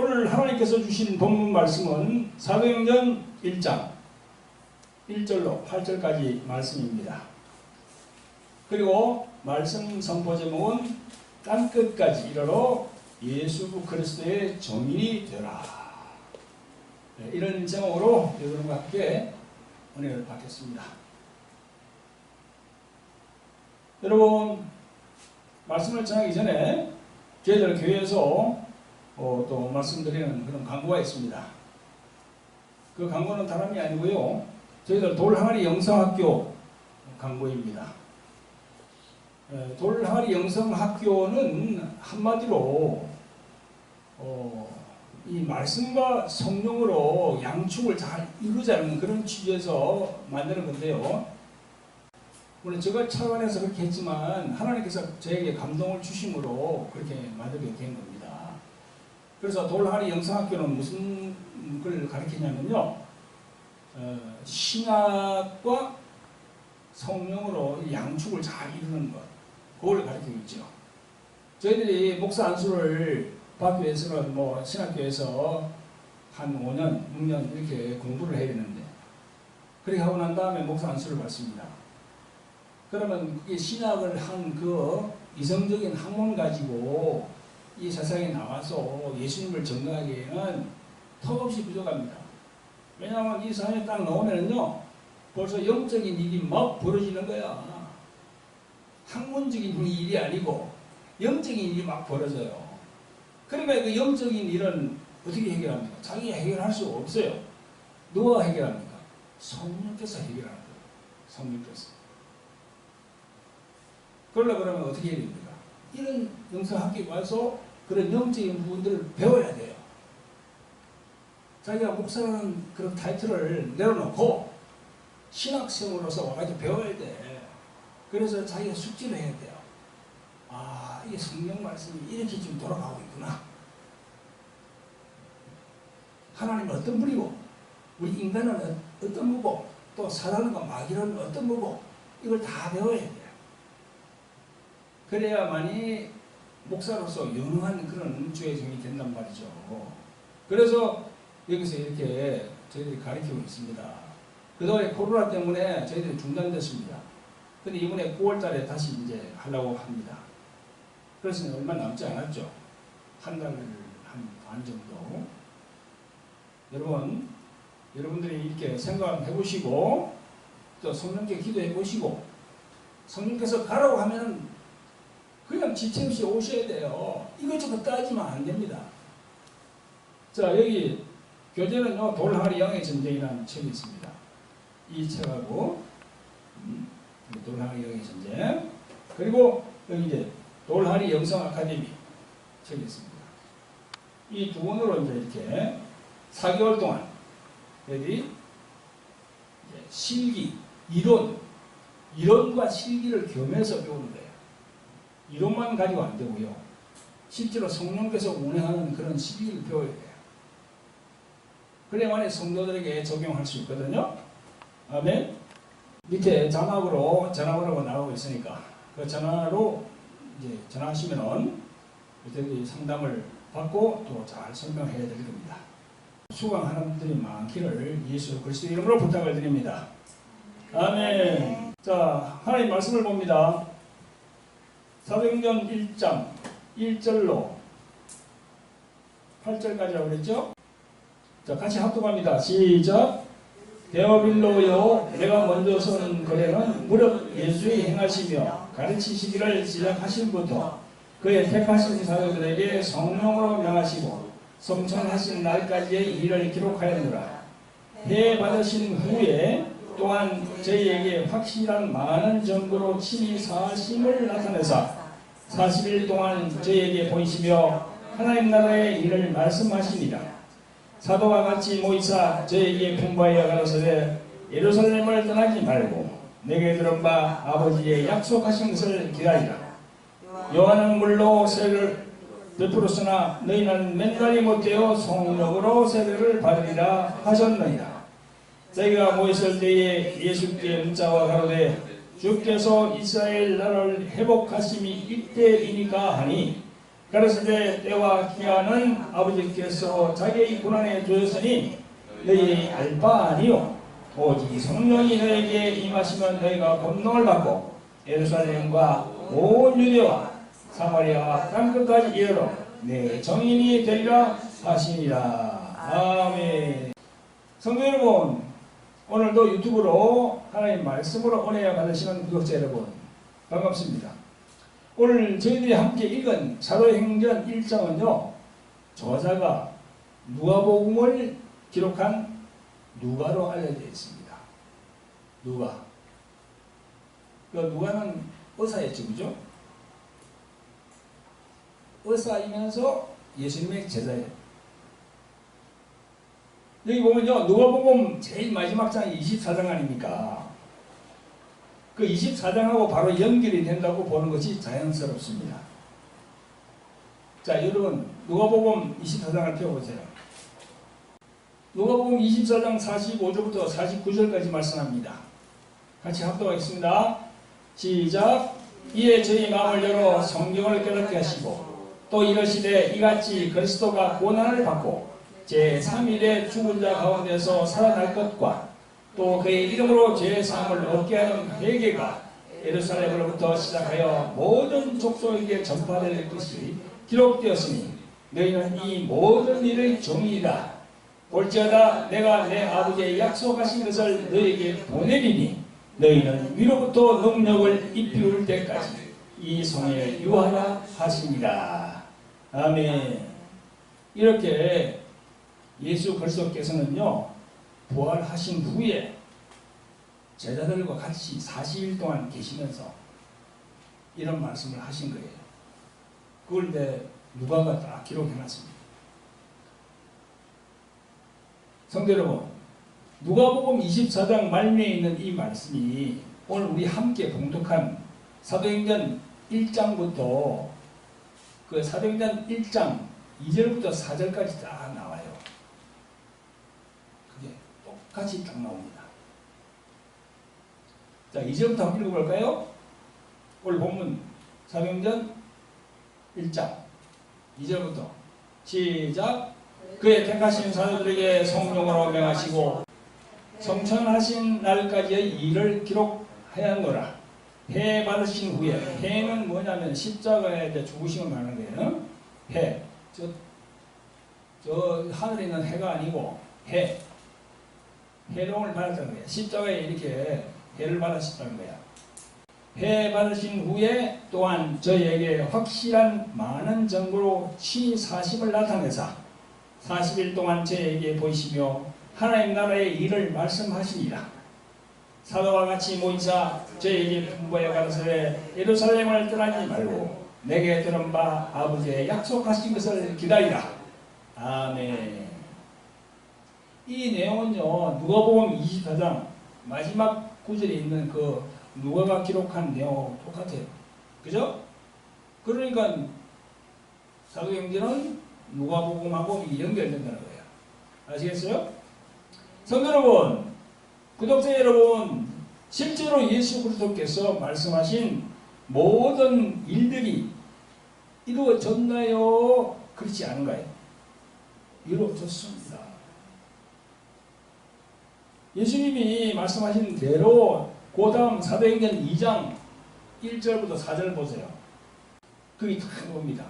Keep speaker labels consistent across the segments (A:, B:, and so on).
A: 오늘 하나님께서 주신 본문 말씀은 사도행전 1장 1절로 8절까지 말씀입니다. 그리고 말씀 선포 제목은 땅끝까지 이르러 예수 그리스도의 증인이 되라. 이런 제목으로 여러분과 함께 은혜를 받겠습니다. 여러분, 말씀을 전하기 전에 저희들 교회에서 또 말씀드리는 그런 광고가 있습니다. 그 광고는 다름이 아니고요, 저희들 돌항아리 영성학교 광고입니다. 돌항아리 영성학교는 한마디로 이 말씀과 성령으로 양축을 잘 이루자는 그런 취지에서 만드는 건데요. 물론 제가 차원에서 그렇게 했지만 하나님께서 저에게 감동을 주심으로 그렇게 만들게 된 겁니다. 그래서 돌항아리 영성학교는 무슨 걸 가르치냐면요, 신학과 성령으로 양축을 잘 이루는 것, 그걸 가르치고 있죠. 저희들이 목사 안수를 받기 위해서는 신학교에서 한 5년, 6년 이렇게 공부를 해야 되는데, 그렇게 하고 난 다음에 목사 안수를 받습니다. 그러면 그게 신학을 한 그 이성적인 학문 가지고 이 세상에 나와서 예수님을 증거하기에는 턱없이 부족합니다. 왜냐하면 이 세상에 딱 나오면요, 벌써 영적인 일이 막 벌어지는 거야. 학문적인 일이 아니고 영적인 일이 막 벌어져요. 그러니까 그 영적인 일은 어떻게 해결합니까? 자기가 해결할 수 없어요. 누가 해결합니까? 성령께서 해결하는 거예요. 성령께서. 그러려고 그러면 어떻게 해야 됩니까? 이런 영성학교에 와서 그런 영적인 부분들을 배워야 돼요. 자기가 목사라는 그런 타이틀을 내려놓고 신학생으로서 와가지고 배워야 돼. 그래서 자기가 숙지를 해야 돼요. 아, 이게 성경 말씀이 이렇게 지금 돌아가고 있구나. 하나님은 어떤 분이고, 우리 인간은 어떤 분이고, 또 사단과 마귀는 어떤 분이고, 이걸 다 배워야 돼요. 그래야만이 목사로서 영원한 그런 주의 종이 된단 말이죠. 그래서 여기서 이렇게 저희들이 가르치고 있습니다. 그동안에 코로나 때문에 저희들이 중단됐습니다. 근데 이번에 9월 달에 다시 이제 하려고 합니다. 그래서 얼마 남지 않았죠. 한 달 한 반 정도. 여러분들이 이렇게 생각해 보시고, 또 성령께 기도해 보시고, 성령께서 가라고 하면 그냥 지체 없이 오셔야 돼요. 이것저것 따지면 안 됩니다. 자, 여기 교재는요, 돌항아리 영의 전쟁이라는 책이 있습니다. 이 책하고 돌항아리 영의 전쟁, 그리고 여기 이제 돌항아리 영성 아카데미 책이 있습니다. 이 두 권으로 이제 이렇게 4개월 동안 여기 실기, 이론과 실기를 겸해서 배우는 거예요. 이론만 가지고 안 되고요, 실제로 성령께서 운행하는 그런 실기를 배워야 돼요. 그래야만 성도들에게 적용할 수 있거든요. 아멘. 밑에 자막으로 전화번호가 나오고 있으니까 그 전화로 이제 전화하시면은 저희 상담을 받고 또 잘 설명해 드릴 겁니다. 수강하는 분들이 많기를 예수 그리스도 이름으로 부탁을 드립니다. 아멘. 자, 하나님 말씀을 봅니다. 사도행전 1장 1절로 8절까지라고 그랬죠? 자, 같이 합독합니다. 시작. 데오빌로요, 내가 먼저 선 거래는 무릇 예수의 행하시며 가르치시기를 시작하신부터 그의 택하신 사도들에게 성령으로 명하시고 성천하신 날까지의 일을 기록하였노라. 해 받으신 후에 또한 저희에게 확실한 많은 증거로 친히 사심을 나타내사 40일 동안 저희에게 보이시며 하나님 나라의 일을 말씀하시니라. 사도와 같이 모이사 저희에게 분부하여 가라사대 예루살렘을 떠나지 말고 내게 들은 바 아버지의 약속하신 것을 기다리라. 요한은 물로 세례를 베풀었으나 너희는 맨날이 못되어 성령으로 세례를 받으리라 하셨느니라. 저희가 모였을 때에 예수께 문자와 가로되 주께서 이스라엘 나라를 회복하심이 이때이니까 하니 가라사대 때와 기한은 아버지께서 자기의 고난에 주셨으니 너희 알 바 아니요 오직 성령이 너에게 임하시면 너희가 권능을 받고 예루살렘과 온 유대와 사마리아와 땅끝까지 이르러 내 정인이 되리라 하시니라. 아멘. 성도 여러분, 오늘도 유튜브로 하나님 말씀으로 은혜 받으시는 구독자 여러분 반갑습니다. 오늘 저희들이 함께 읽은 사도행전 1장은요, 저자가 누가복음을 기록한 누가로 알려져 있습니다. 누가. 그 누가는 의사였죠, 그죠? 의사이면서 예수님의 제자예요. 여기 보면요, 누가복음 제일 마지막 장이 24장 아닙니까? 그 24장하고 바로 연결이 된다고 보는 것이 자연스럽습니다. 자, 여러분, 누가복음 24장을 펴보세요. 누가복음 24장 45절부터 49절까지 말씀합니다. 같이 합독하겠습니다. 시작. 이에 저희 마음을 열어 성경을 깨닫게 하시고 또 이러시되 이같이 그리스도가 고난을 받고 제3일에 죽은 자 가운데서 살아날 것과 또 그의 이름으로 죄의 사함을 얻게 하는 회개가 예루살렘으로부터 시작하여 모든 족속에게 전파될 것이 기록되었으니 너희는 이 모든 일의 종이다. 볼지어다 내가 내 아버지의 약속하신 것을 너희에게 보내리니 너희는 위로부터 능력을 입히울 때까지 이 성에 유하라 하시니라. 아멘. 이렇게 예수 그리스도께서는요, 부활하신 후에 제자들과 같이 40일 동안 계시면서 이런 말씀을 하신 거예요. 그걸 이제 누가가 다 기록해놨습니다. 성도 여러분, 누가복음 24장 말미에 있는 이 말씀이 오늘 우리 함께 봉독한 사도행전 1장부터 그 사도행전 1장 2절부터 4절까지 딱 나와요. 그게 똑같이 딱 나옵니다. 자, 2절부터 한번 읽어볼까요? 오늘 본문 사도행전 1장 2절부터 시작. 그의 택하신 사도들에게 성령으로 명하시고 성천하신 날까지의 일을 기록하였노라. 해 받으신 후에, 해는 뭐냐면 십자가에 이제 죽으심을 말하는 거예요. 해, 저 하늘에 있는 해가 아니고 해롱을 받았다는 거예요. 십자가에 이렇게 해를 받으셨다는 거야. 해 받으신 후에 또한 저희에게 확실한 많은 증거로 사심을 나타내사 40일 동안 저에게 보이시며 하나님 나라의 일을 말씀하시니라. 사도와 같이 모이사 저에게 분부해 가라사대 예루살렘을 떠나지 말고 내게 들은 바 아버지의 약속하신 것을 기다리라. 아멘. 이 내용은요, 누가복음 24장 마지막 구절에 있는 그 누가가 기록한 내용하고 똑같아요. 그죠? 그러니까 사도행전은 누가복음하고 연결된다는 거예요. 아시겠어요? 성도 여러분, 구독자 여러분, 실제로 예수 그리스도께서 말씀하신 모든 일들이 이루어졌나요? 그렇지 않은가요? 이루어졌습니다. 예수님이 말씀하신 대로 그 다음 사도행전 2장 1절부터 4절 보세요. 그게 다 옵니다.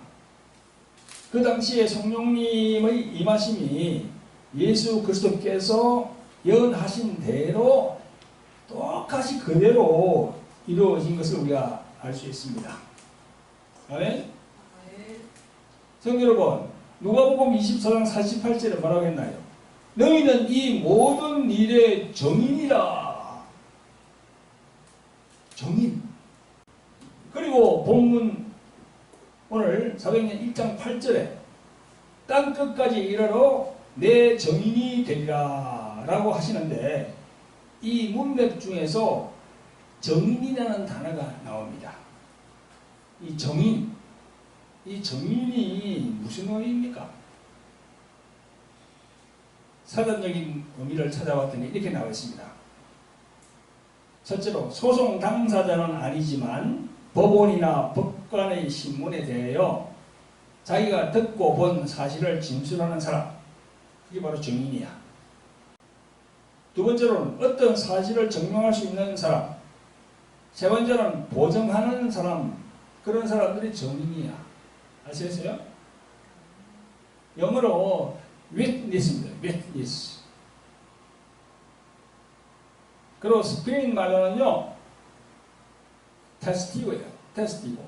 A: 그 당시에 성령님의 임하심이 예수 그리스도께서 예언하신 대로 똑같이 그대로 이루어진 것을 우리가 알 수 있습니다. 아멘? 성도 여러분, 누가복음 24장 48절에 뭐라고 했나요? 너희는 이 모든 일의 정인이라. 정인. 그리고 본문 오늘 사도행전 1장 8절에 땅끝까지 이르러 내 정인이 되리라 라고 하시는데, 이 문맥 중에서 정인이라는 단어가 나옵니다. 이 정인, 이 정인이 무슨 의미입니까? 사전적인 의미를 찾아봤더니 이렇게 나와 있습니다. 첫째로, 소송 당사자는 아니지만 법원이나 법관의 신문에 대하여 자기가 듣고 본 사실을 진술하는 사람, 이게 바로 증인이야. 두 번째로는 어떤 사실을 증명할 수 있는 사람, 세 번째는 보증하는 사람, 그런 사람들이 증인이야. 아시겠어요? 영어로 witness입니다. witness. 그리고 스페인 말로는요, testigo예요. testigo.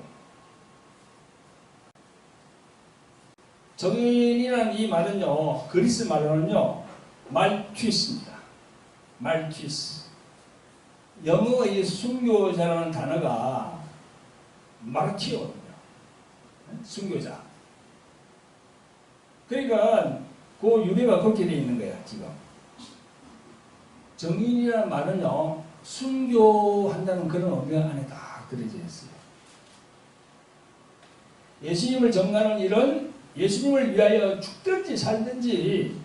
A: 증인이라는 이 말은요, 그리스 말로는요, 말퀴스입니다. 말퀴스. 영어의 순교자라는 단어가 마르티오거든요. 순교자. 그러니까 그 유래가 그렇게 되어 있는 거야, 지금. 증인이라는 말은요, 순교한다는 그런 의미가 안에 딱 들어져 있어요. 예수님을 전가하는 일은 예수님을 위하여 죽든지 살든지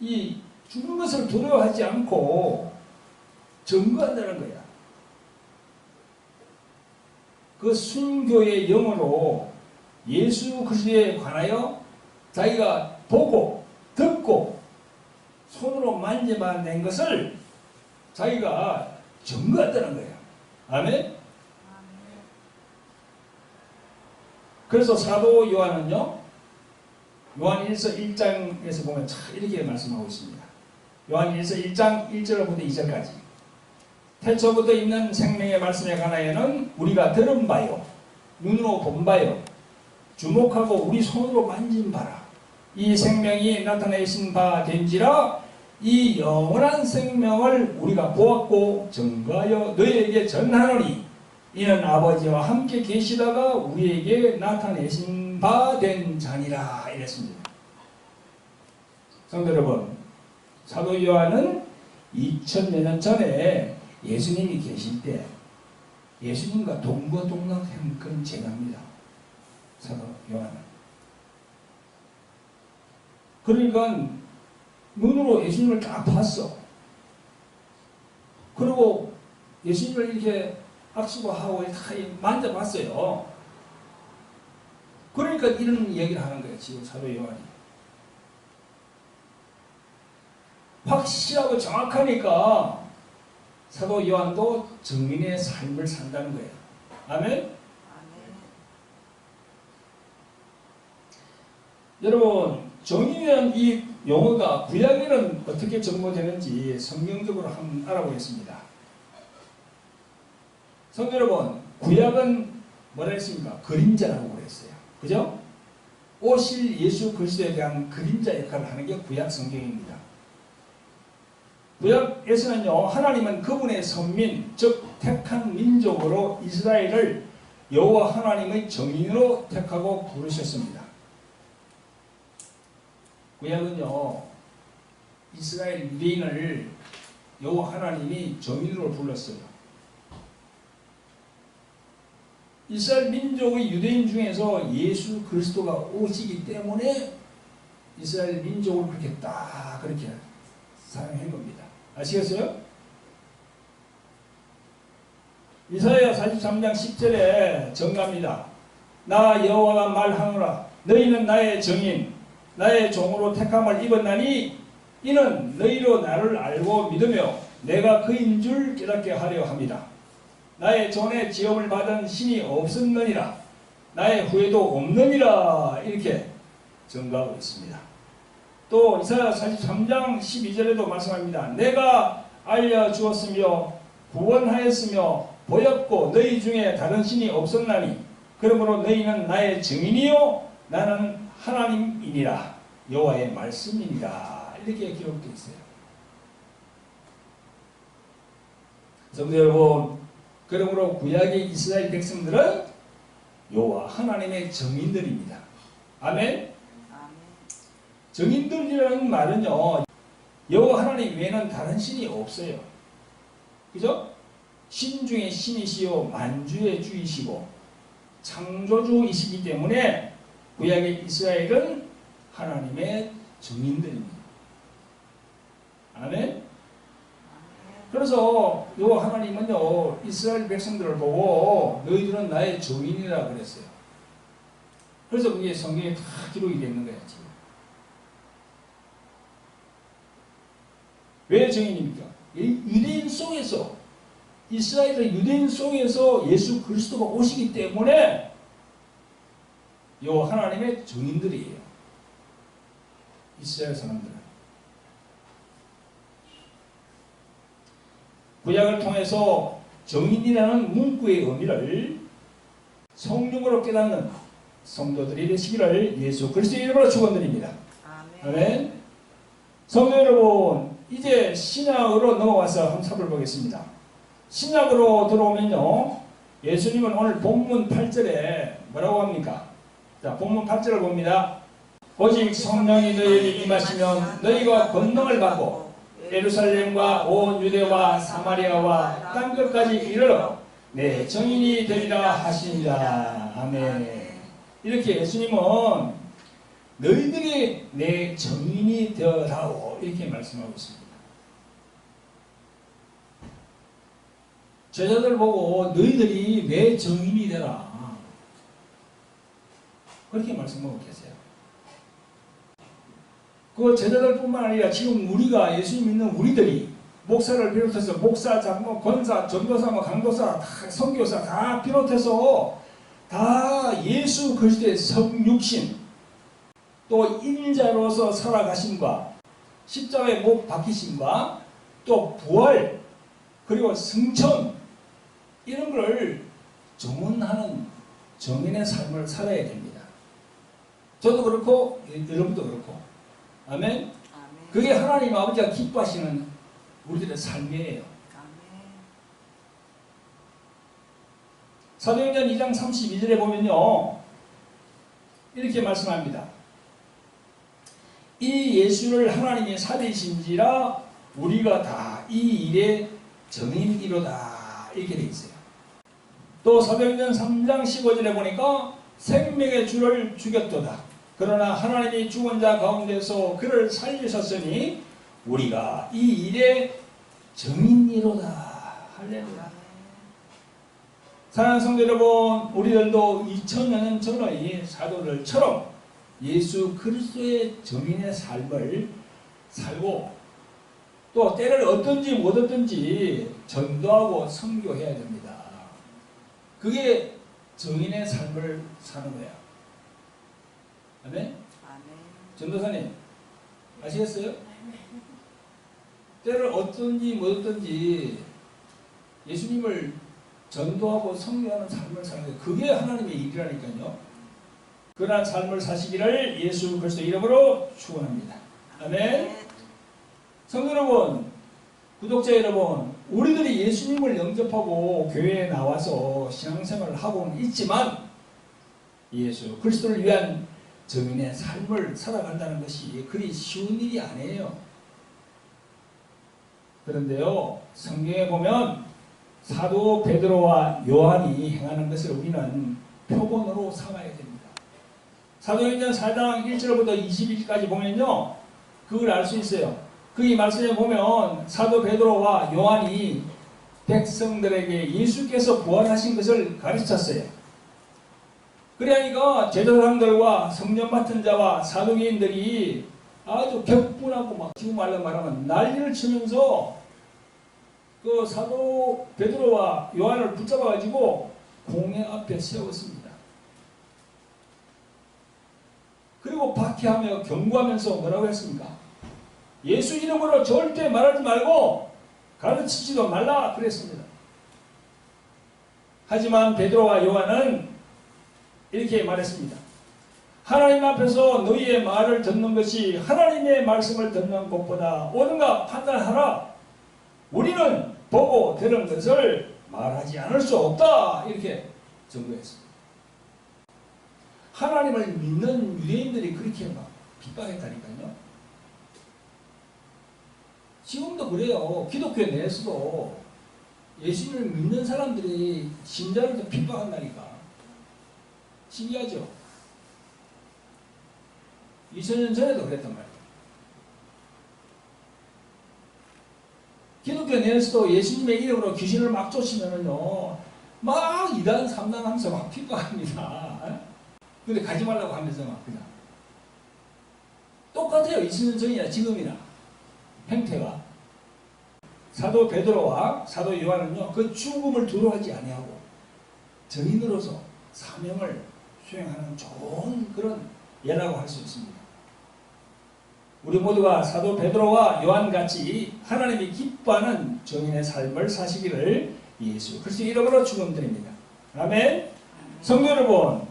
A: 이 죽는 것을 두려워하지 않고 증거한다는 거야. 그 순교의 영으로 예수 그리스도에 관하여 자기가 보고 듣고 손으로 만져봐낸 것을 자기가 증거한다는 거야. 아멘? 그래서 사도 요한은요, 요한 1서 1장에서 보면 이렇게 말씀하고 있습니다. 요한 1서 1장 1절부터 2절까지. 태초부터 있는 생명의 말씀에 관하여는 우리가 들은 바요, 눈으로 본 바요, 주목하고 우리 손으로 만진 바라. 이 생명이 나타내신 바 된지라. 이 영원한 생명을 우리가 보았고 증거하여 너희에게 전하노니 이는 아버지와 함께 계시다가 우리에게 나타내신 바 된 자니라. 이랬습니다. 성도 여러분, 사도 요한은 2000여 년 전에 예수님이 계실 때 예수님과 동거동락한 그런 제자입니다. 사도 요한은. 그러니까 눈으로 예수님을 딱 봤어. 그리고 예수님을 이렇게 악수도 하고 다 만져봤어요. 그러니까 이런 얘기를 하는 거예요, 지금 사도 요한이. 확실하고 정확하니까 사도 요한도 증인의 삶을 산다는 거예요. 아멘? 여러분, 증인이라는 이 용어가 구약에는 어떻게 적용되는지 성경적으로 한번 알아보겠습니다. 성도 여러분, 구약은 뭐라 했습니까? 그림자라고 그랬어요. 그죠? 오실 예수 그리스도에 대한 그림자 역할을 하는 게 구약 성경입니다. 구약에서는요, 하나님은 그분의 선민, 즉 택한 민족으로 이스라엘을 여호와 하나님의 증인으로 택하고 부르셨습니다. 구약은요, 이스라엘 유대인을 여호와 하나님이 증인으로 불렀어요. 이스라엘 민족의 유대인 중에서 예수 그리스도가 오시기 때문에 이스라엘 민족을 그렇게 딱 그렇게 사용한 겁니다. 아시겠어요? 이사야 43장 10절에 정갑니다. 나 여호와가 말하노라. 너희는 나의 증인, 나의 종으로 택함을 입었나니 이는 너희로 나를 알고 믿으며 내가 그인 줄 깨닫게 하려 합니다. 나의 전에 지음을 받은 신이 없었느니라. 나의 후에도 없느니라. 이렇게 증거하고 있습니다. 또 이사야 43장 12절에도 말씀합니다. 내가 알려주었으며 구원하였으며 보였고 너희 중에 다른 신이 없었나니 그러므로 너희는 나의 증인이요 나는 하나님이니라. 여호와의 말씀이니라. 이렇게 기록되어 있어요. 성도 여러분, 그러므로 구약의 이스라엘 백성들은 여호와 하나님의 증인들입니다. 아멘? 증인들이라는 말은요, 여호와 하나님 외에는 다른 신이 없어요. 그죠? 신 중에 신이시요 만주의 주이시고 창조주이시기 때문에 구약의 이스라엘은 하나님의 증인들입니다. 아멘? 그래서 여호와 하나님은요, 이스라엘 백성들을 보고 너희들은 나의 증인이라 그랬어요. 그래서 그게 성경에 다 기록이 되는 거야, 지금. 왜 증인입니까? 유대인 속에서, 이스라엘의 유대인 속에서 예수 그리스도가 오시기 때문에 요 하나님의 증인들이에요. 이스라엘 사람들은. 구약을 통해서 증인이라는 문구의 의미를 성령으로 깨닫는 성도들이 되시기를 예수 그리스도의 이름으로 축원드립니다. 아멘. 성도 여러분, 이제 신약으로 넘어와서 한번 살펴보겠습니다. 신약으로 들어오면요, 예수님은 오늘 본문 8절에 뭐라고 합니까? 자, 본문 8절을 봅니다. 오직 성령이 너희에게 임하시면 너희가 권능을 받고 예루살렘과 온 유대와 사마리아와 땅끝까지 이르러 내 증인이 되리라 하시니라. 아멘. 이렇게 예수님은 너희들이 내 증인이 되어라오 이렇게 말씀하고 있습니다. 제자들 보고 너희들이 내 증인이 되라 그렇게 말씀하고 계세요. 그 제자들뿐만 아니라 지금 우리가 예수님 믿는 우리들이 목사를 비롯해서 목사, 장로, 권사, 전도사, 강도사, 다 선교사 다 비롯해서 다 예수 그리스도의 성육신 또 인자로서 살아가심과 십자가에 못 박히심과 또 부활 그리고 승천 이런 걸 증언하는 정인의 삶을 살아야 됩니다. 저도 그렇고 여러분도 그렇고 아멘. 그게 하나님 아버지가 기뻐하시는 우리들의 삶이에요. 사도행전 2장 32절에 보면요 이렇게 말씀합니다. 이 예수를 하나님이 살리신지라 우리가 다 이 일의 증인이로다 이렇게 되어 있어요. 또 사도행전 3장 15절에 보니까 생명의 주를 죽였도다. 그러나 하나님이 죽은 자 가운데서 그를 살리셨으니 우리가 이 일의 증인이로다. 할렐루야. 사랑하는 성도 여러분, 우리들도 2000년 전의 사도들처럼 예수 그리스도의 증인의 삶을 살고 또 때를 얻든지 못 얻든지 전도하고 선교해야 됩니다. 그게 증인의 삶을 사는 거야. 아멘? 전도사님 아시겠어요? 때를 얻든지 못 얻든지 예수님을 전도하고 선교하는 삶을 사는 거예요. 그게 하나님의 일이라니까요. 그러한 삶을 사시기를 예수 그리스도 이름으로 축원합니다. 아멘. 성도 여러분, 구독자 여러분, 우리들이 예수님을 영접하고 교회에 나와서 신앙생활을 하고는 있지만 예수 그리스도를 위한 증인의 삶을 살아간다는 것이 그리 쉬운 일이 아니에요. 그런데요, 성경에 보면 사도 베드로와 요한이 행하는 것을 우리는 표본으로 삼아야 됩니다. 사도행전 4장 1절부터 22절까지 보면요, 그걸 알 수 있어요. 그 말씀에 보면 사도 베드로와 요한이 백성들에게 예수께서 부활하신 것을 가르쳤어요. 그러니까 제사장들과 성령 맡은 자와 사도기인들이 아주 격분하고 막 지금 말하면 난리를 치면서 그 사도 베드로와 요한을 붙잡아가지고 공회 앞에 세웠습니다. 그리고 박해하며 경고하면서 뭐라고 했습니까? 예수 이름으로 절대 말하지 말고 가르치지도 말라 그랬습니다. 하지만 베드로와 요한은 이렇게 말했습니다. 하나님 앞에서 너희의 말을 듣는 것이 하나님의 말씀을 듣는 것보다 옳은가 판단하라. 우리는 보고 들은 것을 말하지 않을 수 없다. 이렇게 증거했습니다. 하나님을 믿는 유대인들이 그렇게 막 핍박했다니까요. 지금도 그래요. 기독교 내에서도 예수님을 믿는 사람들이 신자를 핍박한다니까. 신기하죠? 2000년 전에도 그랬단 말이에요. 기독교 내에서도 예수님의 이름으로 귀신을 막 쫓으면은요, 막 2단, 3단 하면서 막 핍박합니다. 근데 가지 말라고 하면서 막 그냥 똑같아요. 있는 전이나 지금이나 행태가. 사도 베드로와 사도 요한은요, 그 죽음을 두려워하지 아니하고 증인으로서 사명을 수행하는 좋은 그런 예라고 할 수 있습니다. 우리 모두가 사도 베드로와 요한같이 하나님이 기뻐하는 증인의 삶을 사시기를 예수 그리스도의 이름으로 축원드립니다. 아멘. 성도 여러분,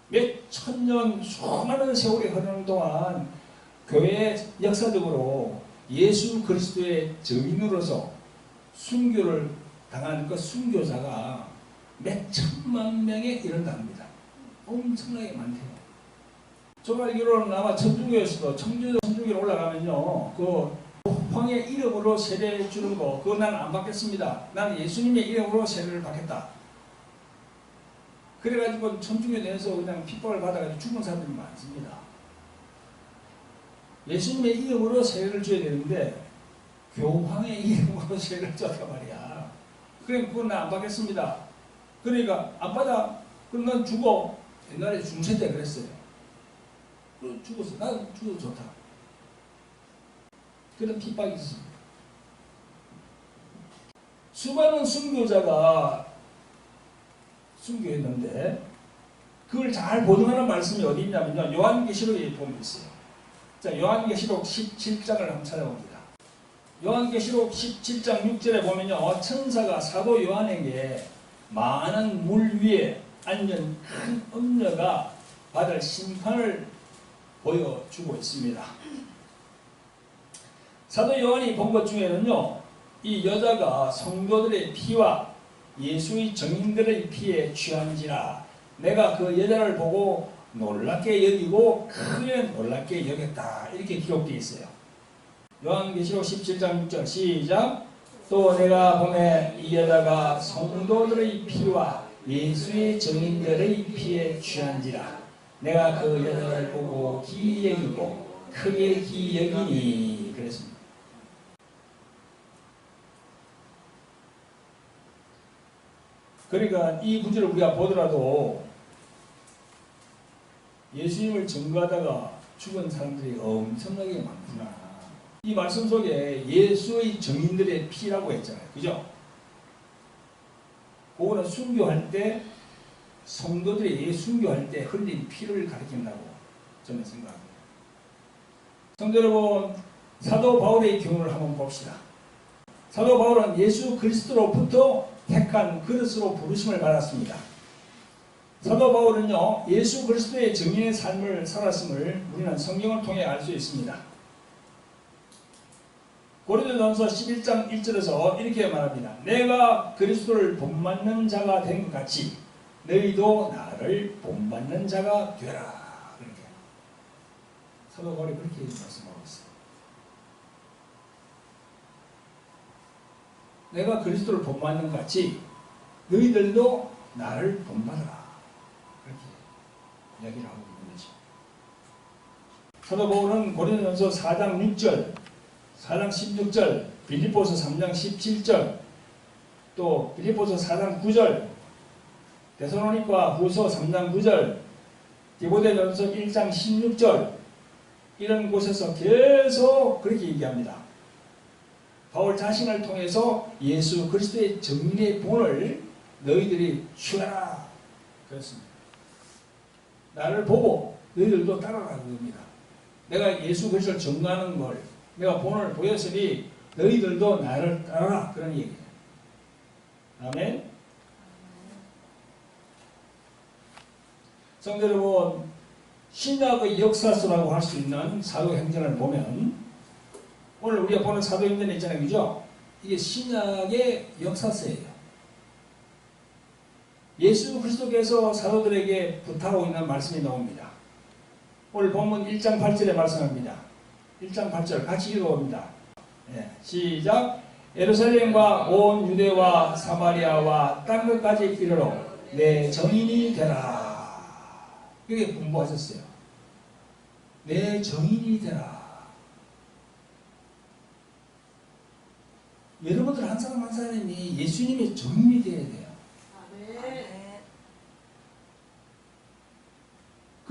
A: 몇 천년 수많은 세월이 흐르는 동안 교회 역사적으로 예수 그리스도의 증인으로서 순교를 당한 그 순교자가 몇 천만 명에 이른답니다. 엄청나게 많대요. 제가 알기로는 아마 천주교에서도 천주교 올라가면요, 그 황의 이름으로 세례 주는 거, 그거 나는 안 받겠습니다. 나는 예수님의 이름으로 세례를 받겠다. 그래가지고 천주교 내에서 그냥 핍박을 받아가지고 죽은 사람들이 많습니다. 예수님의 이름으로 세례를 줘야 되는데 교황의 이름으로 세례를 줬단 말이야. 그럼 그건 나 안 받겠습니다. 그러니까 안 받아. 그럼 난 죽어. 옛날에 중세 때 그랬어요. 죽었어. 난 죽어도 좋다. 그런 핍박이 있습니다. 수많은 순교자가 순교했는데 그걸 잘 보증하는 말씀이 어디 있냐면요, 요한계시록에 보면 있어요. 자, 요한계시록 17장을 한번 찾아봅니다. 요한계시록 17장 6절에 보면요, 천사가 사도 요한에게 많은 물 위에 앉은 큰 음녀가 받을 심판을 보여주고 있습니다. 사도 요한이 본 것 중에는요, 이 여자가 성도들의 피와 예수의 증인들의 피에 취한지라 내가 그 여자를 보고 놀랍게 여기고 크게 놀랍게 여겼다. 이렇게 기록되어 있어요. 요한계시록 17장 6절 시작. 또 내가 보매 이 여자가 성도들의 피와 예수의 증인들의 피에 취한지라 내가 그 여자를 보고 기이 여기고 크게 기이 여기니 그랬습니다. 그러니까 이 구절을 우리가 보더라도 예수님을 증거하다가 죽은 사람들이 엄청나게 많구나. 이 말씀 속에 예수의 증인들의 피라고 했잖아요. 그죠? 그거는 순교할 때 성도들이 순교할 때 흘린 피를 가리킨다고 저는 생각합니다. 성도 여러분, 사도 바울의 경우를 한번 봅시다. 사도 바울은 예수 그리스도로부터 택한 그릇으로 부르심을 받았습니다. 사도 바울은요, 예수 그리스도의 증인의 삶을 살았음을 우리는 성경을 통해 알 수 있습니다. 고린도전서 11장 1절에서 이렇게 말합니다. 내가 그리스도를 본받는 자가 된 것 같이 너희도 나를 본받는 자가 되라. 그렇게 사도 바울이 그렇게 말씀하고 있어요. 내가 그리스도를 본받는 것 같이 너희들도 나를 본받아라. 그렇게 이야기를 하고 있는 거죠. 사도 바울은 고린도전서 4장 6절, 4장 16절, 빌립보서 3장 17절, 또 빌립보서 4장 9절, 데살로니가 후서 3장 9절, 디모데전서 1장 16절 이런 곳에서 계속 그렇게 얘기합니다. 바울 자신을 통해서 예수 그리스도의 정리의 본을 너희들이 취하라 그랬습니다. 나를 보고 너희들도 따라가는 겁니다. 내가 예수 그리스도를 증거하는 걸 내가 본을 보였으니 너희들도 나를 따라라 그런 얘기예요. 아멘. 성도 여러분, 신약의 역사서라고 할 수 있는 사도행전을 보면 오늘 우리가 보는 사도행전 있잖아요. 그죠? 이게 신약의 역사서예요. 예수 그리스도께서 사도들에게 부탁하고 있는 말씀이 나옵니다. 오늘 본문 1장 8절에 말씀합니다. 1장 8절 같이 읽어봅니다. 네, 시작. 예루살렘과 온 유대와 사마리아와 땅 끝까지 이르러 내 증인이 되라. 이게 공부하셨어요. 내 증인이 되라. 여러분들 한 사람 한 사람이 예수님의 증인이 되어야 돼요.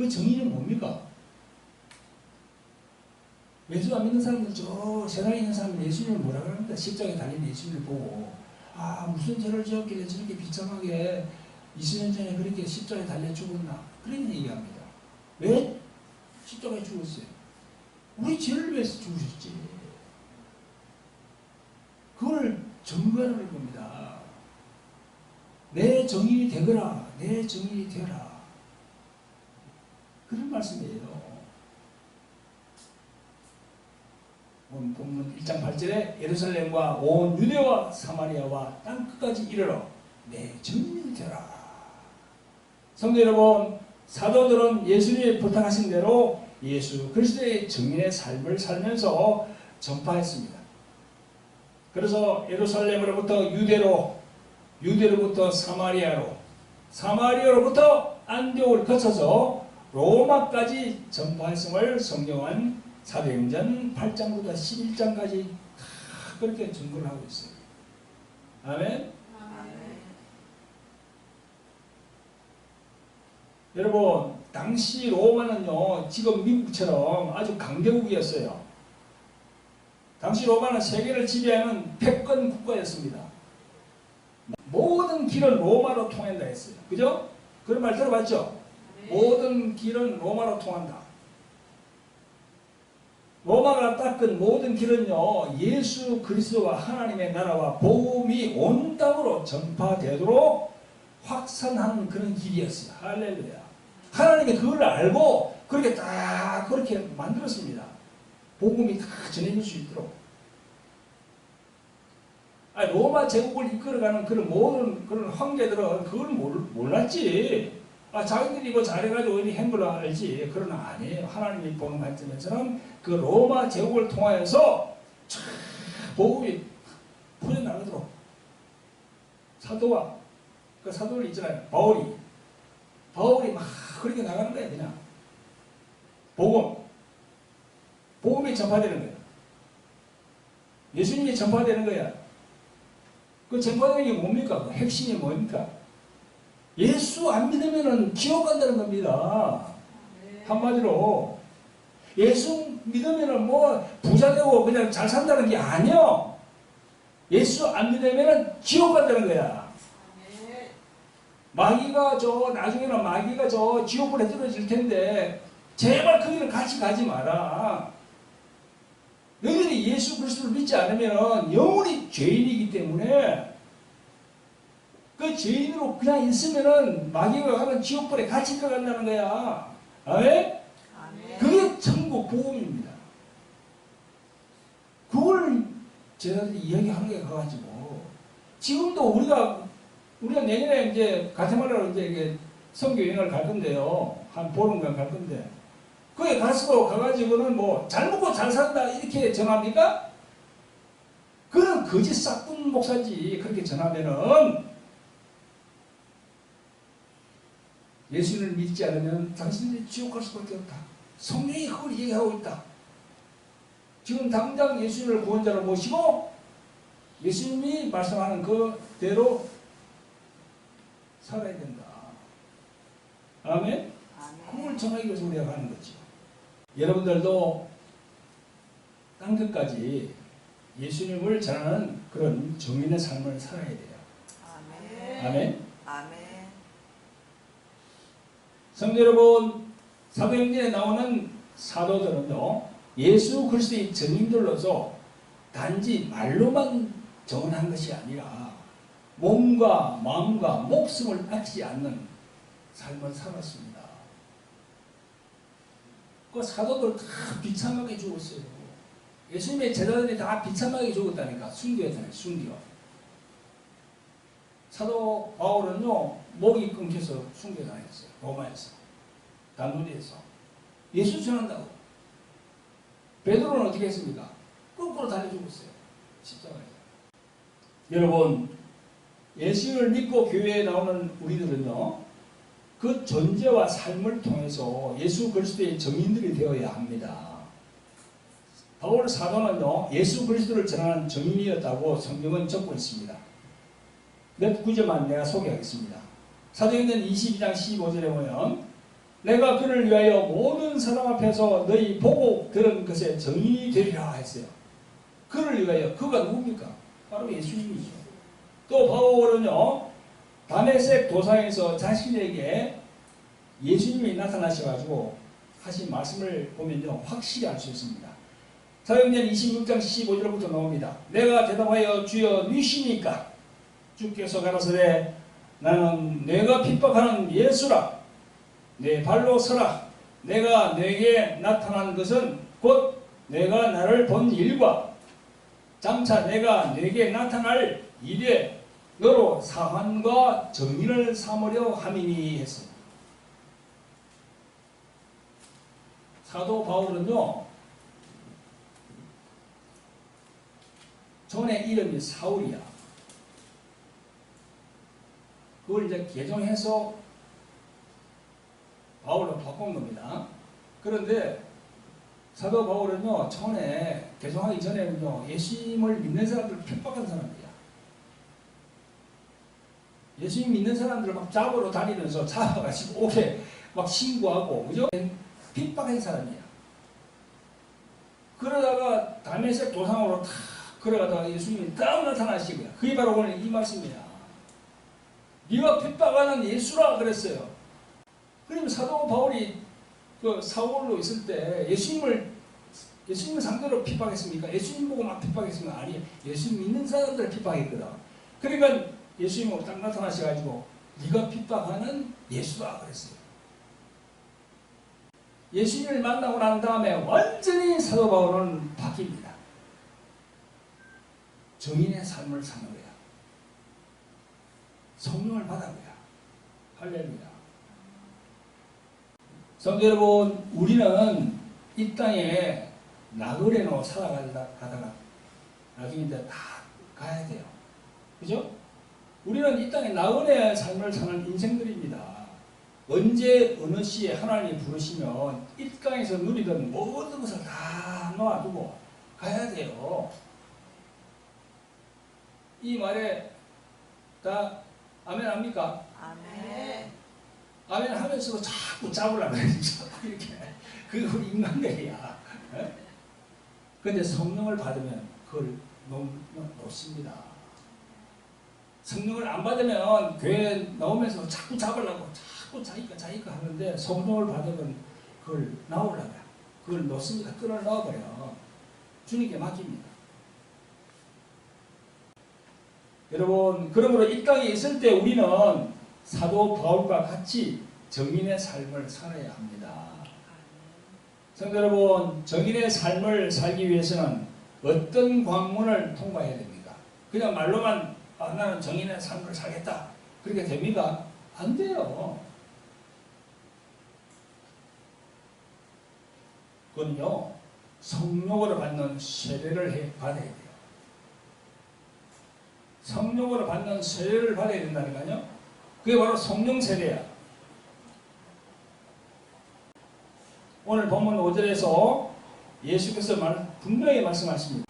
A: 그 정의는 뭡니까? 예수 안 믿는 사람들, 저 세상에 있는 사람들 예수님을 뭐라 그럽니까? 십자가에 달린 예수님을 보고, 아, 무슨 죄를 지었길래 저렇게 비참하게 20년 전에 그렇게 십자가에 달려 죽었나? 그런 얘기합니다. 왜 십자가에 죽었어요? 우리 죄를 위해서 죽으셨지. 그걸 증거하는 겁니다. 내 정인이 되거라. 내 정인이 되어라. 그런 말씀이에요. 오늘 본문 1장 8절에 예루살렘과 온 유대와 사마리아와 땅끝까지 이르러 내 정인이 되라. 성도 여러분, 사도들은 예수님이 부탁하신 대로 예수 그리스도의 정인의 삶을 살면서 전파했습니다. 그래서 예루살렘으로부터 유대로부터 사마리아로, 사마리아로부터 안디옥을 거쳐서 로마까지 전파했음을 성경은 사도행전 8장부터 11장까지 다 그렇게 증거를 하고 있어요. 아멘? 여러분, 당시 로마는요, 지금 미국처럼 아주 강대국이었어요. 당시 로마는 세계를 지배하는 패권 국가였습니다. 모든 길은 로마로 통한다 했어요. 그죠? 그런 말 들어봤죠? 모든 길은 로마로 통한다. 로마가 닦은 모든 길은요, 예수 그리스도와 하나님의 나라와 복음이 온 땅으로 전파되도록 확산하는 그런 길이었어요. 할렐루야. 하나님이 그걸 알고 그렇게 딱 그렇게 만들었습니다. 복음이 다 전해질 수 있도록. 아니, 로마 제국을 이끌어가는 그런 모든 그런 황제들은 그걸 몰랐지. 아, 자기들이 뭐 잘해가지고 어디 한 걸로 알지. 그러나 아니에요. 하나님이 보는 관점에서는 그 로마 제국을 통하여서 복음이 퍼져나가도록 사도와 그 사도들 있잖아요. 바울이 막 그렇게 나가는 거야. 그냥 복음이 전파되는 거야. 예수님이 전파되는 거야. 그 전파되는 게 뭡니까? 그 핵심이 뭡니까? 예수 안 믿으면 지옥 간다는 겁니다. 한마디로 예수 믿으면 뭐 부자 되고 그냥 잘 산다는 게 아니요. 예수 안 믿으면 지옥 간다는 거야. 마귀가 나중에는 마귀가 지옥불에 떨어질 텐데 제발 그 길을 같이 가지 마라. 너희들이 예수 그리스도를 믿지 않으면 영원히 죄인이기 때문에 그 죄인으로 그냥 있으면은 마귀가 가는 지옥불에 같이 들어간다는 거야. 아멘? 그게 천국 복음입니다. 그걸 제자들이 이야기하는 게 가가지고 지금도 우리가 내년에 이제 가테말라로 이제 선교 여행을 갈 건데요. 한 보름간 갈 건데 거기 가가지고는 뭐 잘 먹고 잘 산다 이렇게 전합니까? 그는 거짓 싹군 목사지. 그렇게 전하면은 예수를 믿지 않으면 당신들이 지옥 갈 수밖에 없다. 성령이 그걸 얘기하고 있다. 지금 당장 예수를 구원자로 모시고 예수님이 말씀하는 그대로 살아야 된다. 아멘? 그걸 전하기 위해서 우리가 가는 거죠. 여러분들도 땅끝까지 예수님을 전하는 그런 정인의 삶을 살아야 돼요. 아멘? 아멘? 성도 여러분, 사도행전에 나오는 사도들은요, 예수 그리스도의 증인들로서 단지 말로만 정언한 것이 아니라 몸과 마음과 목숨을 아끼지 않는 삶을 살았습니다. 그 사도들 다 비참하게 죽었어요. 예수님의 제자들이 다 비참하게 죽었다니까. 순교했잖아요. 순교. 사도 바울은요, 목이 끊겨서 순교당했어요. 로마에서. 단두리에서. 예수 전한다고. 베드로는 어떻게 했습니까? 거꾸로 달려 죽었어요. 십자가에서. 여러분, 예수를 믿고 교회에 나오는 우리들은요, 그 존재와 삶을 통해서 예수 그리스도의 정인들이 되어야 합니다. 바울 사도는요, 예수 그리스도를 전하는 정인이었다고 성경은 적고 있습니다. 몇 구절만 내가 소개하겠습니다. 사도행전 22장 15절에 보면 내가 그를 위하여 모든 사람 앞에서 너희 보고 들은 것에 정인이 되리라 했어요. 그를 위하여. 그가 누굽니까? 바로 예수님이죠. 또 바울은요, 다메섹 도상에서 자신에게 예수님이 나타나셔가지고 하신 말씀을 보면요, 확실히 알 수 있습니다. 사도행전 26장 15절부터 나옵니다. 내가 대답하여 주여 누시니까? 주께서 가라사대 나는 내가 핍박하는 예수라. 내 발로 서라. 내가 내게 나타난 것은 곧 내가 나를 본 일과 장차 내가 내게 나타날 일에 너로 사환과 정의를 삼으려 함이니 했습니다. 사도 바울은요, 전에 이름이 사울이야. 그걸 이제 개종해서 바울로 바꾼 겁니다. 그런데 사도 바울은요, 전에 개종하기 전에는요, 예수님을 믿는 사람들을 핍박한 사람이야. 예수님 믿는 사람들을 막 잡으러 다니면서 잡아가지고 오게 막 신고하고, 그죠? 핍박한 사람이야. 그러다가 다메섹 도상으로 탁 걸어가다가 예수님이 딱 나타나시고요. 그게 바로 오늘 이 말씀이야. 네가 핍박하는 예수라 그랬어요. 그러면 사도 바울이 그 사울로 있을 때 예수님을 상대로 핍박했습니까? 예수님 보고 막 핍박했습니까? 아니, 예수님 믿는 사람들을 핍박했거든. 그러니까 예수님이 딱 나타나셔가지고 네가 핍박하는 예수라 그랬어요. 예수님을 만나고 난 다음에 완전히 사도 바울은 바뀝니다. 정인의 삶을 사는 거야. 성령을 받은 거야. 할렐루야. 성도 여러분, 우리는 이 땅에 나그네로 살아가다가 나중에 이제 다 가야 돼요. 그죠? 우리는 이 땅에 나그네 삶을 사는 인생들입니다. 언제 어느 시에 하나님이 부르시면 이 땅에서 누리던 모든 것을 다 놓아두고 가야 돼요. 이 말에 다 아멘 합니까?
B: 아멘.
A: 아멘 하면서도 자꾸 잡으려고 해요. 자꾸 이렇게. 그게 우리 인간들이야. 그런데 성령을 받으면 그걸 놓습니다. 성령을 안 받으면 교회 나오면서 자꾸 잡으려고 자꾸 자기가 하는데 성령을 받으면 그걸 나오려고 그걸 놓습니다. 끌어 넣어버려. 주님께 맡깁니다. 여러분, 그러므로 이 땅에 있을 때 우리는 사도 바울과 같이 정인의 삶을 살아야 합니다. 성도 여러분, 정인의 삶을 살기 위해서는 어떤 관문을 통과해야 됩니까? 그냥 말로만 나는 정인의 삶을 살겠다. 그렇게 됩니까? 안 돼요. 그건요, 성령으로 받는 세례를 받아야 돼요. 성령으로 받는 세례를 받아야 된다니까요. 그게 바로 성령 세례야. 오늘 본문 5절에서 예수께서 분명히 말씀하십니다.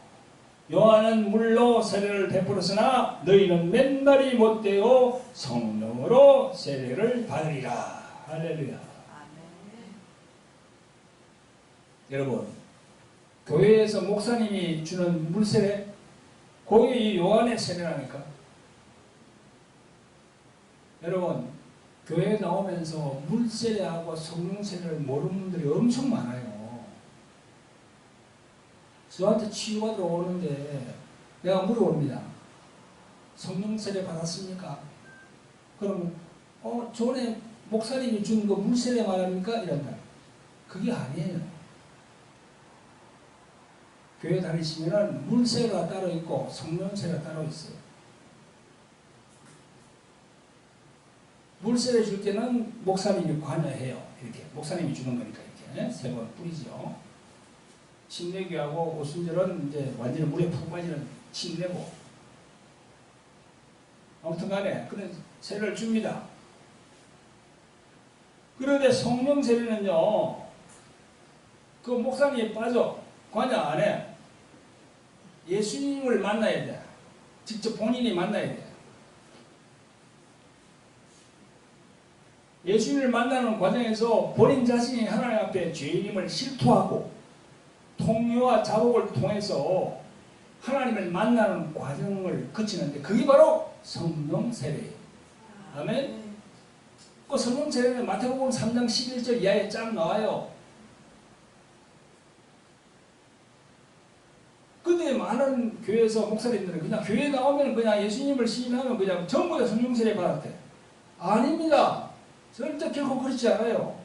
A: 요한은 물로 세례를 베풀었으나 너희는 맨날이 못되어 성령으로 세례를 받으리라. 할렐루야.
B: 아멘.
A: 여러분, 교회에서 목사님이 주는 물세례, 그게 이 요한의 세례라니까. 여러분, 교회 나오면서 물세례하고 성령세례를 모르는 분들이 엄청 많아요. 저한테 치유받으러 오는데 내가 물어봅니다. 성령세례 받았습니까? 그러면 전에 목사님이 준 거 물세례 말합니까? 이런다. 그게 아니에요. 교회 다니시면 물세례가 따로 있고 성령세례가 따로 있어요. 물세례 줄 때는 목사님이 관여해요. 이렇게 목사님이 주는 거니까 이렇게 세 번 뿌리죠. 침례교하고 오순절은 이제 완전히 물에 푹 빠지는 침례고. 아무튼간에 그런 세례를 줍니다. 그런데 성령 세례는요, 그 목사님이 빠져 관여 안 해. 예수님을 만나야 돼. 직접 본인이 만나야 돼. 예수님을 만나는 과정에서 본인 자신이 하나님 앞에 죄인임을 실토하고 통요와 자복을 통해서 하나님을 만나는 과정을 거치는데 그게 바로 성령 세례예요. 아멘. 그 성령 세례는 마태복음 3장 11절 이하에 쫙 나와요. 근데 많은 교회에서 목사님들은 그냥 교회 나오면 그냥 예수님을 시인하면 그냥 전부 다 성령 세례 받았대. 아닙니다. 절대 결코 그렇지 않아요.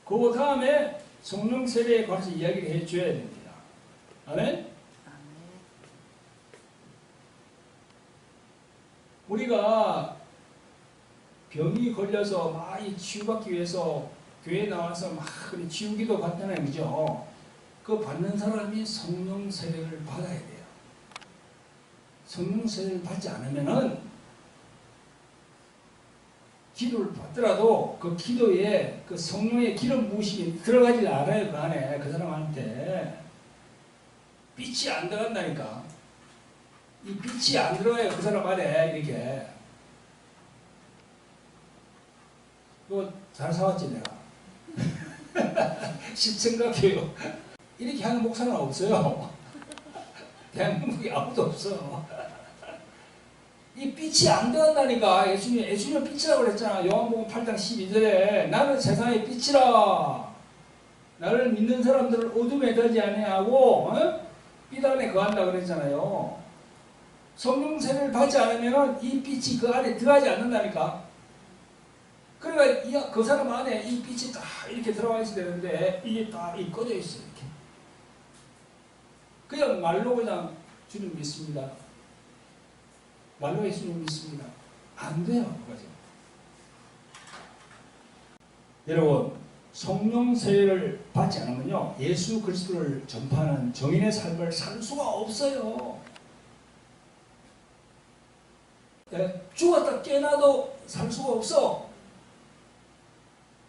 A: 그 다음에 성령 세례에 관해서 이야기를 해줘야 됩니다. 아멘? 우리가 병이 걸려서 막 치유받기 위해서 교회에 나와서 막 치유기도 받잖아요. 그죠? 그 받는 사람이 성령 세례를 받아야 돼요. 성령 세례를 받지 않으면은 기도를 받더라도 그 기도에 그 성령의 기름 부으심이 들어가지 않아요. 그 안에 그 사람한테 빛이 안 들어간다니까. 이 빛이 안 들어가요. 그 사람 안에 이렇게. 이거 잘 사왔지 내가. 십생각해요. 이렇게 하는 목사는 없어요. 대한민국에 아무도 없어. 이 빛이 안 들어간다니까. 예수님은 빛이라고 그랬잖아. 요한복음 8장 12절에 나는 세상의 빛이라. 나를 믿는 사람들을 어둠에 들지 아니하고 빛 안에 거한다 그랬잖아요. 성령 세례를 받지 않으면 이 빛이 그 안에 들어가지 않는다니까. 그러니까 그 사람 안에 이 빛이 딱 이렇게 들어가 있어야 되는데 이게 딱 꺼져 있어요. 이렇게. 그냥 말로 그냥 주님 믿습니다. 말로 예수님 믿습니다. 안 돼요. 그거죠. 여러분, 성령 세례를 받지 않으면요, 예수 그리스도를 전파하는 정인의 삶을 살 수가 없어요. 죽었다 깨나도 살 수가 없어.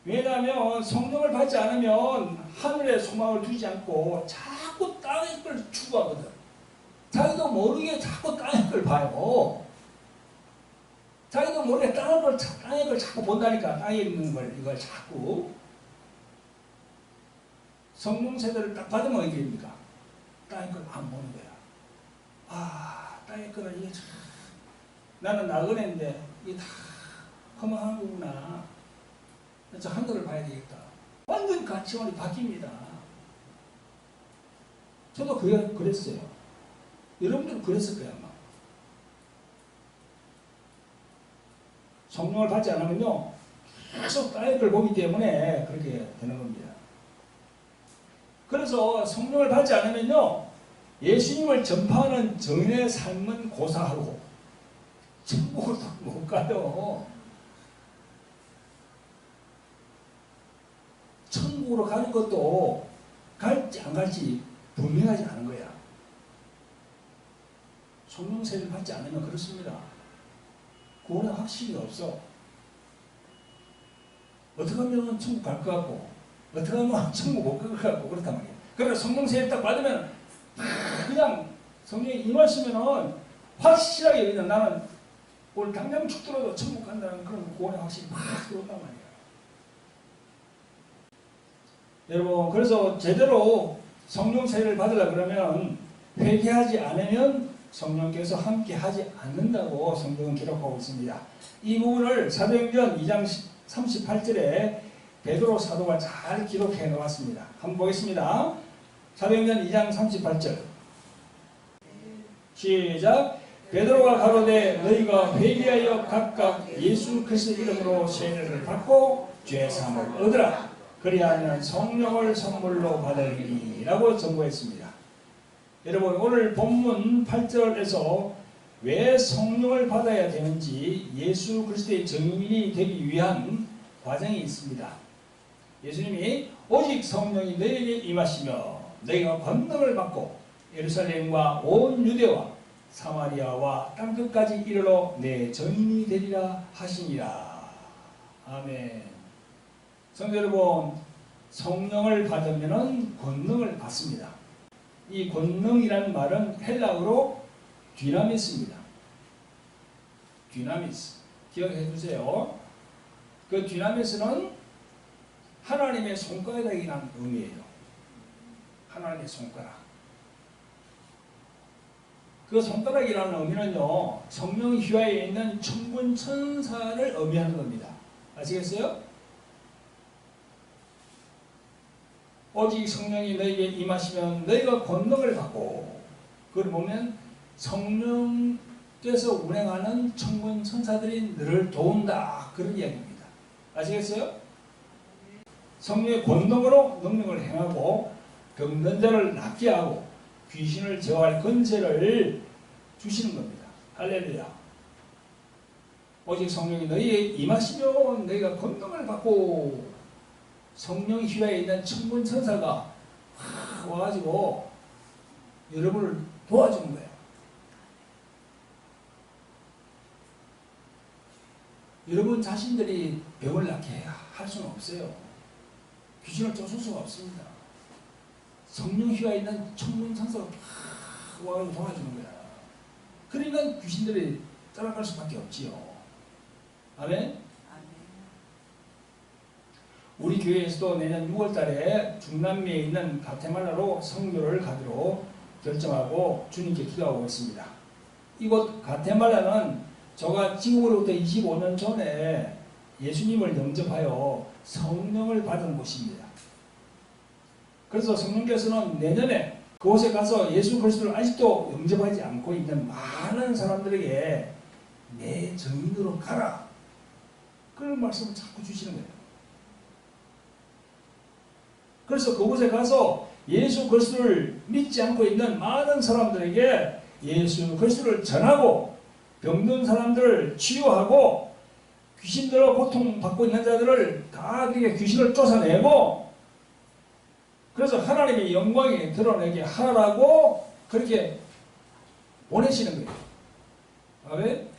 A: 왜냐하면 성령을 받지 않으면 하늘에 소망을 두지 않고 자꾸 땅의 걸 추구하거든. 자기도 모르게 자꾸 땅의 걸 봐요. 자기도 모르게 땅의 걸 자꾸 본다니까. 땅에 있는 걸 이걸 자꾸. 성령 세례를 딱 받으면 어떻게 됩니까? 땅의 걸 안 보는 거야. 아, 땅의 거를 이게 참 나는 나그네인데 이게 다 허망한 거구나. 저 하늘을 봐야 되겠다. 완전 가치관이 바뀝니다. 저도 그랬어요. 여러분들은 그랬을 거야 아마. 성령을 받지 않으면요 계속 땅의 걸 보기 때문에 그렇게 되는 겁니다. 그래서 성령을 받지 않으면요 예수님을 전파하는 정인의 삶은 고사하고 천국을 못 가요. 천국으로 가는 것도 갈지 안 갈지 분명하지 않은 거야. 성령 세례를 받지 않으면 그렇습니다. 구원의 확신이 없어. 어떻게 하면 천국 갈 것 같고 어떻게 하면 천국 못 갈 것 같고 그렇단 말이야. 그래서 성령 세례 딱 받으면 그냥 성령이 임하시면은 확실하게 그냥 나는 오늘 당장 죽더라도 천국 간다는 그런 구원의 확신이 막 들어온단 말이야. 여러분, 그래서 제대로 성령 세례를 받으려 그러면 회개하지 않으면 성령께서 함께 하지 않는다고 성경은 기록하고 있습니다. 이 부분을 사도행전 2장 38절에 베드로 사도가 잘 기록해 놓았습니다. 한번 보겠습니다. 사도행전 2장 38절 시작. 베드로가 가로되 너희가 회개하여 각각 예수 그리스도 이름으로 세례를 받고 죄사함을 얻으라. 그리하면 성령을 선물로 받으리니 라고 전고했습니다. 여러분, 오늘 본문 8절에서 왜 성령을 받아야 되는지 예수 그리스도의 증인이 되기 위한 과정이 있습니다. 예수님이 오직 성령이 너희에게 임하시며 너희가 권능을 받고 예루살렘과 온 유대와 사마리아와 땅끝까지 이르러 내 증인이 되리라 하시니라. 아멘. 성도 여러분, 성령을 받으면 권능을 받습니다. 이 권능이라는 말은 헬라어로 듀나미스입니다. 듀나미스. 기억해 주세요. 그 뒤나면서는 하나님의 손가락이라는 의미예요. 하나님의 손가락. 그 손가락이라는 의미는요, 성령 휘하에 있는 천군 천사를 의미하는 겁니다. 아시겠어요? 오직 성령이 너에게 임하시면 너희가 권능을 받고, 그걸 보면 성령께서 운행하는 천군 천사들이 너를 도운다, 그런 이야기입니다. 아시겠어요? 성령의 권능으로 능력을 행하고 병든 자를 낫게 하고 귀신을 제어할 권세를 주시는 겁니다. 할렐루야. 오직 성령이 너희에 임하시면 너희가 권능을 받고, 성령 휘하에 있는 천군 천사가 와가지고 여러분을 도와주는 거예요. 여러분 자신들이 병을 낫게 할 수는 없어요. 귀신을 쫓을 수가 없습니다. 성령 휘하에 있는 천군 천사가 와가지고 도와주는 거야. 그러니까 귀신들이 따라갈 수밖에 없지요. 아멘? 우리 교회에서도 내년 6월달에 중남미에 있는 가테말라로 선교를 가기로 결정하고 주님께 기도하고 있습니다. 이곳 가테말라는 저가 지금으로부터 25년 전에 예수님을 영접하여 성령을 받은 곳입니다. 그래서 성령께서는 내년에 그곳에 가서 예수 그리스도를 아직도 영접하지 않고 있는 많은 사람들에게 내 증인으로 가라, 그런 말씀을 자꾸 주시는 거예요. 그래서 그곳에 가서 예수 그리스도를 믿지 않고 있는 많은 사람들에게 예수 그리스도를 전하고, 병든 사람들을 치유하고, 귀신들로 고통받고 있는 자들을 다 그렇게 귀신을 쫓아내고, 그래서 하나님의 영광이 드러내게 하라고 그렇게 보내시는 거예요. 아멘?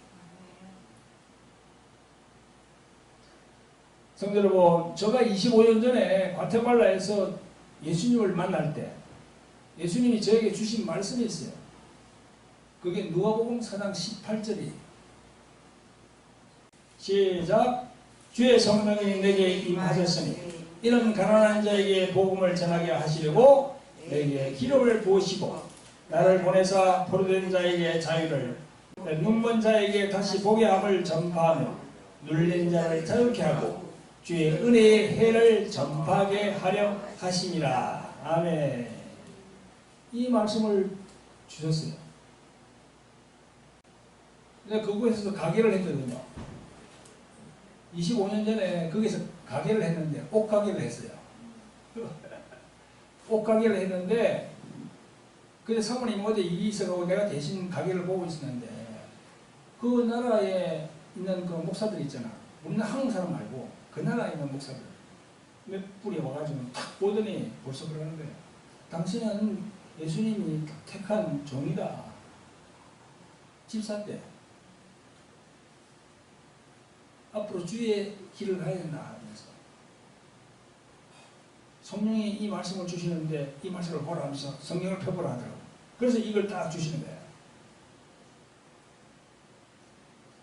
A: 성도 여러분, 제가 25년 전에 과테말라에서 예수님을 만날 때 예수님이 저에게 주신 말씀이 있어요. 그게 누가복음 4장 18절이에요. 시작. 주의 성령이 내게 임하셨으니 이는 가난한 자에게 복음을 전하게 하시려고 내게 기름을 부으시고 나를 보내사 포로된 자에게 자유를, 눈먼 자에게 다시 보게 함을 전파하며 눌린 자를 자유케 하고 주의 은혜의 해를 전파하게 하려 하심이라. 아멘. 이 말씀을 주셨어요. 내가 그곳에서 가게를 했거든요. 25년 전에 거기서 가게를 했는데, 옷가게를 했어요. 옷가게를 했는데, 그때 사모님 어디 일이 있어가지고 내가 대신 가게를 보고 있었는데, 그 나라에 있는 그 목사들 있잖아. 우리는 한국 사람 말고 그 나라에 있는 목사들 몇 분이 와가지고 딱 보더니 벌써 그러는 거예요. 당신은 예수님이 택한 종이다. 집사인데 앞으로 주의 길을 가야 된다 하면서 성령이 이 말씀을 주시는데 이 말씀을 보라 하면서 성령을 펴보라 하더라고요. 그래서 이걸 딱 주시는 거예요.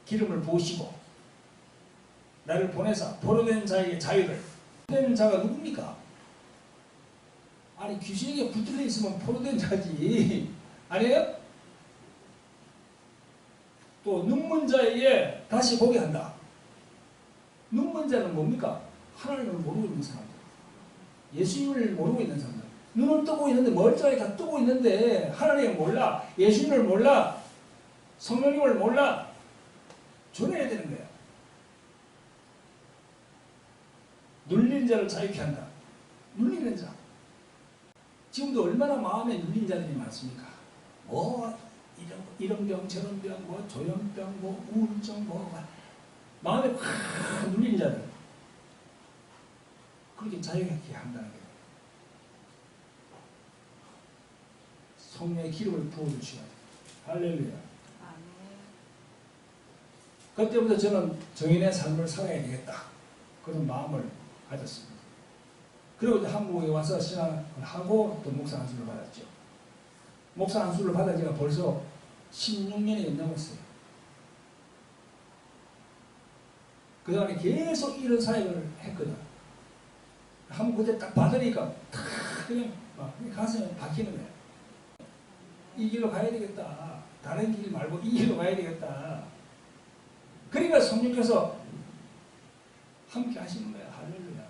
A: 기름을 부으시고 나를 보내사 포로된 자에게 자유를. 포로된 자가 누굽니까? 아니 귀신에게 붙들려 있으면 포로된 자지. 아니에요? 또 눈먼 자에게 다시 보게 한다. 눈먼 자는 뭡니까? 하나님을 모르고 있는 사람들, 예수님을 모르고 있는 사람들. 눈은 뜨고 있는데, 멀쩡하게 다 뜨고 있는데 하나님을 몰라, 예수님을 몰라, 성령님을 몰라. 전해야 되는 거야. 눌린 자를 자유케 한다. 눌리는 자. 지금도 얼마나 마음에 눌린 자들이 많습니까? 뭐 이런 병 저런 병, 뭐 조현병, 뭐 우울증, 뭐 마음에 확 눌린 자들, 그렇게 자유케 한다는 거예요. 성령의 기름을 부어주셔야 돼요. 할렐루야. 그때부터 저는 정인의 삶을 살아야 되겠다, 그런 마음을 가졌습니다. 그리고 한국에 와서 신앙을 하고 또 목사 안수를 받았죠. 목사 안수를 받은 지가 벌써 16년이 넘었어요. 그동안에 계속 이런 사역을 했거든. 한번 그때 딱 받으니까 탁 그냥 막 가슴에 박히는 거야. 이 길로 가야 되겠다. 다른 길 말고 이 길로 가야 되겠다. 그러니까 성령께서 함께 하시는 거야. 할렐루야.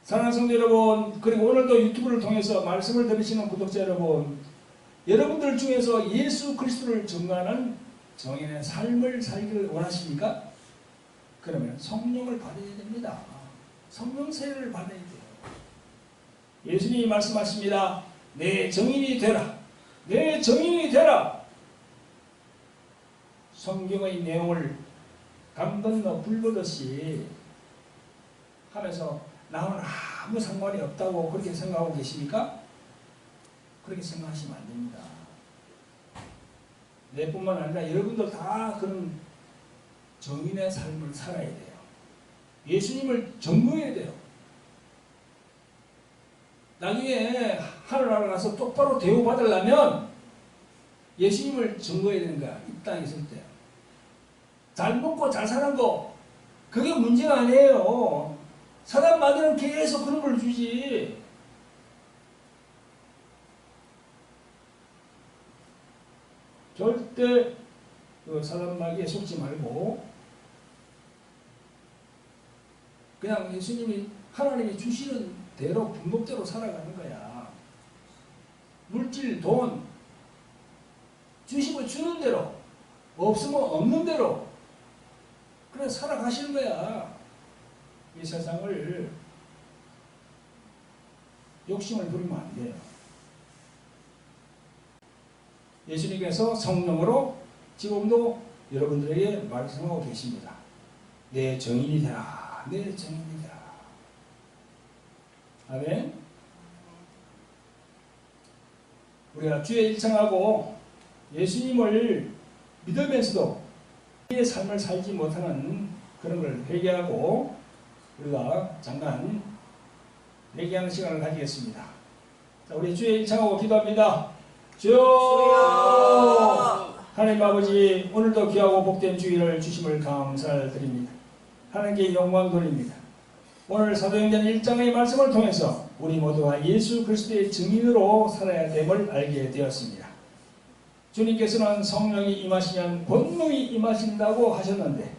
A: 사랑하는 성도 여러분, 그리고 오늘도 유튜브를 통해서 말씀을 들으시는 구독자 여러분, 여러분들 중에서 예수 그리스도를 증거하는 정인의 삶을 살기를 원하십니까? 그러면 성령을 받아야 됩니다. 성령 세례를 받아야 돼요. 예수님이 말씀하십니다. 내 정인이 되라. 내 정인이 되라. 성경의 내용을 강 건너 불 보듯이 하면서 나와는 아무 상관이 없다고 그렇게 생각하고 계십니까? 그렇게 생각하시면 안 됩니다. 내뿐만 아니라 여러분들 다 그런 정인의 삶을 살아야 돼요. 예수님을 증거해야 돼요. 나중에 하늘나라 가서 똑바로 대우받으려면 예수님을 증거해야 되는 거야. 이 땅에 있을 때. 잘 먹고 잘 사는 거 그게 문제가 아니에요. 사단마귀는 계속 그런 걸 주지. 절대 그 사단마귀에 속지 말고 그냥 예수님이 하나님이 주시는 대로 분법대로 살아가는 거야. 물질, 돈 주시면 주는 대로, 없으면 없는 대로 그래 살아가시는 거야. 이 세상을 욕심을 부리면 안 돼요. 예수님께서 성령으로 지금도 여러분들에게 말씀하고 계십니다. 내 정인이 되라. 내 정인이 되라. 아멘. 우리가 주의 일창하고 예수님을 믿으면서도 우리의 삶을 살지 못하는 그런 걸 회개하고 우리가 잠깐 회개하는 시간을 가지겠습니다. 자, 우리 주의 일창하고 기도합니다. 주여 하나님 아버지, 오늘도 귀하고 복된 주일을 주심을 감사드립니다. 하나님께 영광 돌립니다. 오늘 사도행전 1장의 말씀을 통해서 우리 모두가 예수 그리스도의 증인으로 살아야 됨을 알게 되었습니다. 주님께서는 성령이 임하시면 권능이 임하신다고 하셨는데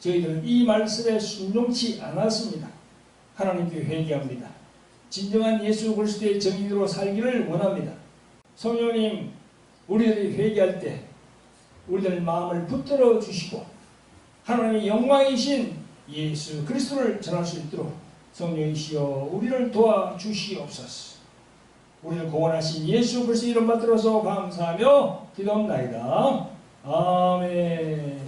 A: 저희들은 이 말씀에 순종치 않았습니다. 하나님께 회개합니다. 진정한 예수 그리스도의 증인으로 살기를 원합니다. 성령님, 우리들이 회개할 때 우리들 마음을 붙들어 주시고 하나님의 영광이신 예수 그리스도를 전할 수 있도록 성령이시여 우리를 도와주시옵소서. 우리를 구원하신 예수 그리스도 이름 받들어서 감사하며 기도합나이다. 아멘.